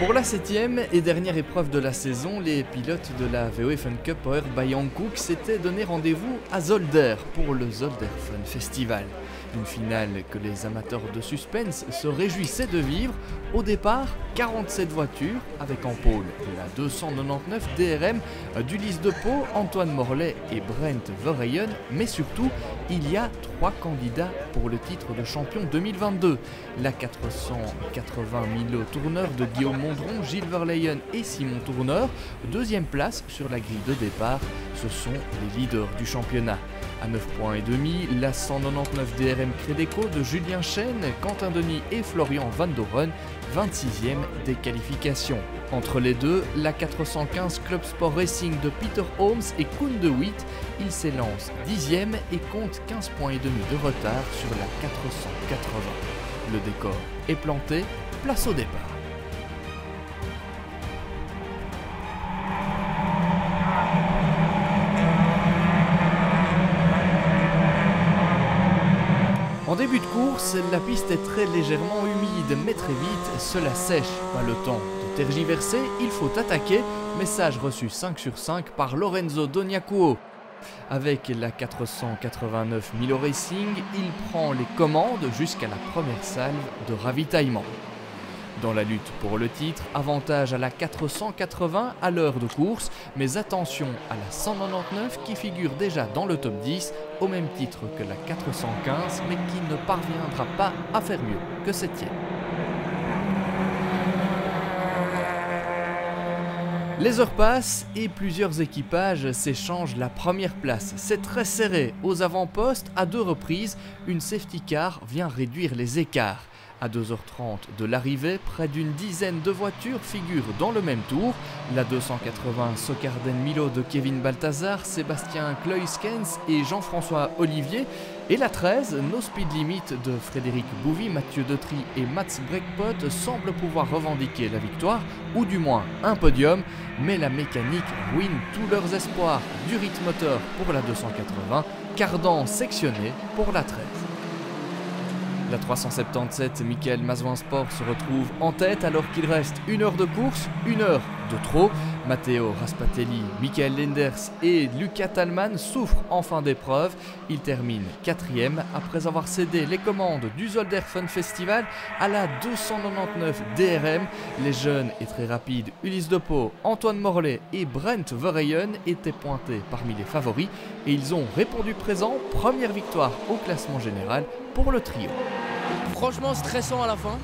Pour la 7e et dernière épreuve de la saison, les pilotes de la VOE Fun Cup Power by Hankook s'étaient donné rendez-vous à Zolder pour le Zolder Fun Festival. Une finale que les amateurs de suspense se réjouissaient de vivre. Au départ, 47 voitures avec en pôle la 299 DRM d'Ulysse de Pau, Antoine Morlet et Brent Verheyen, mais surtout, il y a 3 candidats pour le titre de champion 2022. La 480 Milo Tourneur de Guillaume Mondron, Gilles Verheyen et Simon Tourneur. Deuxième place sur la grille de départ, ce sont les leaders du championnat. À 9,5 points, la 199 DRM Credeco de Julien Chêne, Quentin Denis et Florian Van Doren, 26e des qualifications. Entre les deux, la 415 Club Sport Racing de Peter Holmes et Koen de Witt, il s'élance 10e et compte 15,5 points de retard sur la 480. Le décor est planté, place au départ. En début de course, la piste est très légèrement humide, mais très vite, cela sèche. Pas le temps de tergiverser, il faut attaquer. Message reçu 5 sur 5 par Lorenzo Doniacuo. Avec la 489 Milo Racing, il prend les commandes jusqu'à la première salve de ravitaillement. Dans la lutte pour le titre, avantage à la 480 à l'heure de course, mais attention à la 199 qui figure déjà dans le top 10, au même titre que la 415, mais qui ne parviendra pas à faire mieux que 7e. Les heures passent et plusieurs équipages s'échangent la première place. C'est très serré. Aux avant-postes, à 2 reprises, une safety car vient réduire les écarts. À 2h30 de l'arrivée, près d'une dizaine de voitures figurent dans le même tour. La 280 Socarden Milo de Kevin Balthazar, Sébastien Kloiskens et Jean-François Olivier. Et la 13, No Speed Limit de Frédéric Bouvy, Mathieu Detry et Mats Breckpot semblent pouvoir revendiquer la victoire, ou du moins un podium. Mais la mécanique ruine tous leurs espoirs. Du rythme moteur pour la 280, cardan sectionné pour la 13. La 377 Michael Mazouin Sport se retrouve en tête alors qu'il reste 1 heure de course, 1 heure de trop. Matteo Raspatelli, Michael Lenders et Lucas Tallmann souffrent en fin d'épreuve. Ils terminent 4e après avoir cédé les commandes du Zolder Fun Festival à la 299 DRM. Les jeunes et très rapides Ulysse de Pau, Antoine Morlet et Brent Verheyen étaient pointés parmi les favoris et ils ont répondu présent. Première victoire au classement général pour le trio. Franchement stressant à la fin,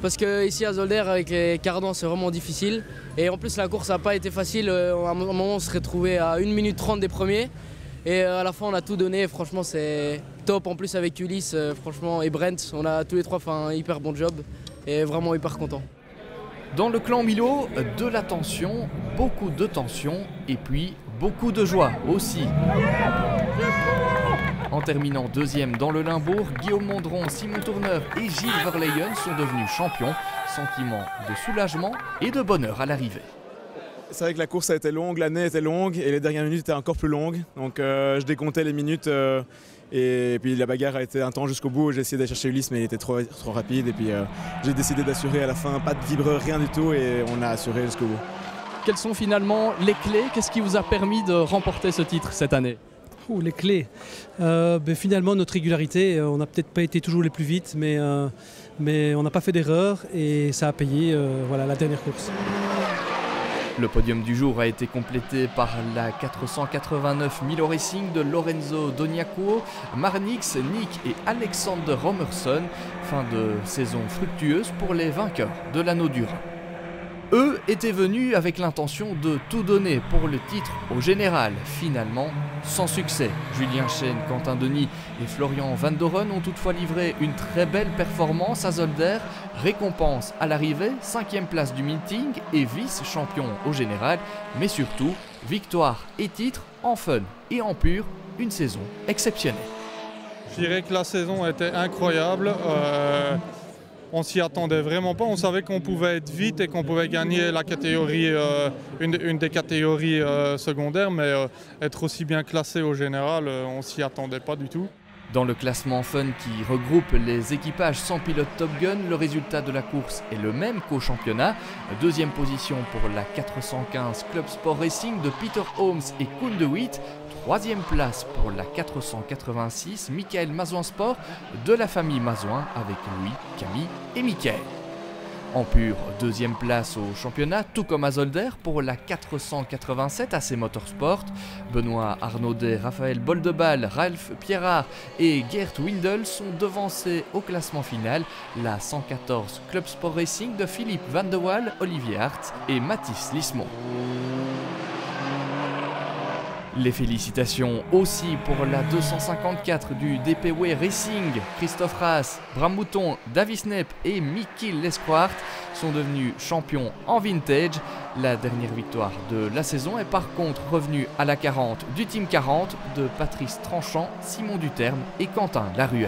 parce que ici à Zolder avec les cardans c'est vraiment difficile. Et en plus la course n'a pas été facile, à un moment on se retrouvait à 1 minute 30 des premiers. Et à la fin on a tout donné, franchement c'est top. En plus avec Ulysse franchement, et Brent, on a tous les trois fait un hyper bon job et vraiment hyper content. Dans le clan Milo, de la tension, beaucoup de tension et puis beaucoup de joie aussi. En terminant 2e dans le Limbourg, Guillaume Mondron, Simon Tourneur et Gilles Verheyen sont devenus champions. Sentiment de soulagement et de bonheur à l'arrivée. C'est vrai que la course a été longue, l'année était longue et les dernières minutes étaient encore plus longues. Donc je décomptais les minutes et puis la bagarre a été intense jusqu'au bout. J'ai essayé d'aller chercher Ulysse mais il était trop rapide et puis j'ai décidé d'assurer à la fin, pas de vibreur, rien du tout et on a assuré jusqu'au bout. Quelles sont finalement les clés? Qu'est-ce qui vous a permis de remporter ce titre cette année? Les clés. Finalement, notre régularité, on n'a peut-être pas été toujours les plus vite, mais on n'a pas fait d'erreur et ça a payé voilà, la dernière course. Le podium du jour a été complété par la 489 Milo Racing de Lorenzo Doniacuo, Marnix, Nick et Alexander Romerson. Fin de saison fructueuse pour les vainqueurs de l'Anneau du Rhin. Eux étaient venus avec l'intention de tout donner pour le titre au général, finalement sans succès. Julien Chêne, Quentin Denis et Florian Van Doren ont toutefois livré une très belle performance à Zolder. Récompense à l'arrivée, 5e place du meeting et vice-champion au général, mais surtout victoire et titre en fun et en pur, une saison exceptionnelle. Je dirais que la saison était incroyable. On s'y attendait vraiment pas, on savait qu'on pouvait être vite et qu'on pouvait gagner la catégorie, une des catégories secondaires, mais être aussi bien classé au général, on s'y attendait pas du tout. Dans le classement Fun qui regroupe les équipages sans pilote Top Gun, le résultat de la course est le même qu'au championnat. Deuxième position pour la 415 Club Sport Racing de Peter Holmes et Koen de Witt. Troisième place pour la 486 Michael Mazouin Sport de la famille Mazouin avec Louis, Camille et Michael. En pur, deuxième place au championnat, tout comme à Zolder pour la 487 AC Motorsport. Benoît Arnaudet, Raphaël Boldebal, Ralph Pierrard et Gert Windel sont devancés au classement final. La 114 Club Sport Racing de Philippe Van de Waal, Olivier Hart et Mathis Lismont. Les félicitations aussi pour la 254 du DPW Racing. Christophe Raas, Bram Mouton, Davis Nepp et Michiel Lesquart sont devenus champions en vintage. La dernière victoire de la saison est par contre revenue à la 40 du Team 40 de Patrice Tranchant, Simon Duterme et Quentin Laruelle.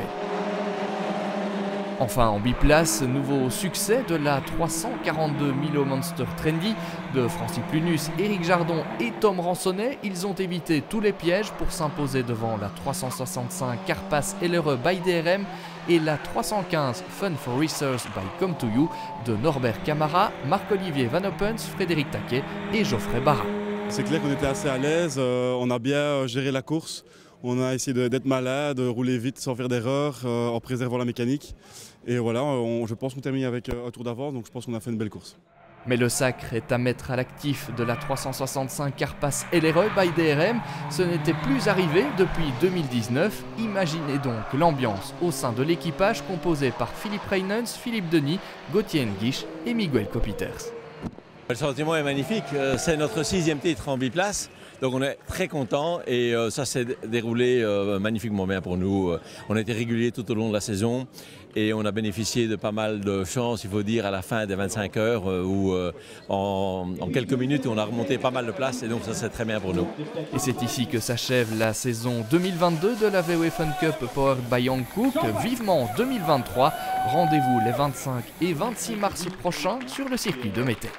Enfin en biplace, nouveau succès de la 342 Milo Monster Trendy de Francis Plunus, Éric Jardon et Tom Ransonnet. Ils ont évité tous les pièges pour s'imposer devant la 365 Carpass Ellereux by DRM et la 315 Fun for Racers by Come to You de Norbert Camara, Marc-Olivier Van Oppens, Frédéric Taquet et Geoffrey Barra. C'est clair qu'on était assez à l'aise, on a bien géré la course. On a essayé d'être malin, de rouler vite sans faire d'erreur, en préservant la mécanique. Et voilà, je pense qu'on termine avec un tour d'avance, donc je pense qu'on a fait une belle course. Mais le sacre est à mettre à l'actif de la 365 Carpass Ellereux by DRM. Ce n'était plus arrivé depuis 2019. Imaginez donc l'ambiance au sein de l'équipage composé par Philippe Reynens, Philippe Denis, Gauthier Nguish et Miguel Copiters. Le sentiment est magnifique, c'est notre 6e titre en biplace, donc on est très content et ça s'est déroulé magnifiquement bien pour nous. On a été réguliers tout au long de la saison et on a bénéficié de pas mal de chance, il faut dire, à la fin des 25 heures où en quelques minutes on a remonté pas mal de places et donc ça c'est très bien pour nous. Et c'est ici que s'achève la saison 2022 de la VW Fun Cup Powered by Hankook. Vivement 2023, rendez-vous les 25 et 26 mars prochains sur le circuit de Mettey.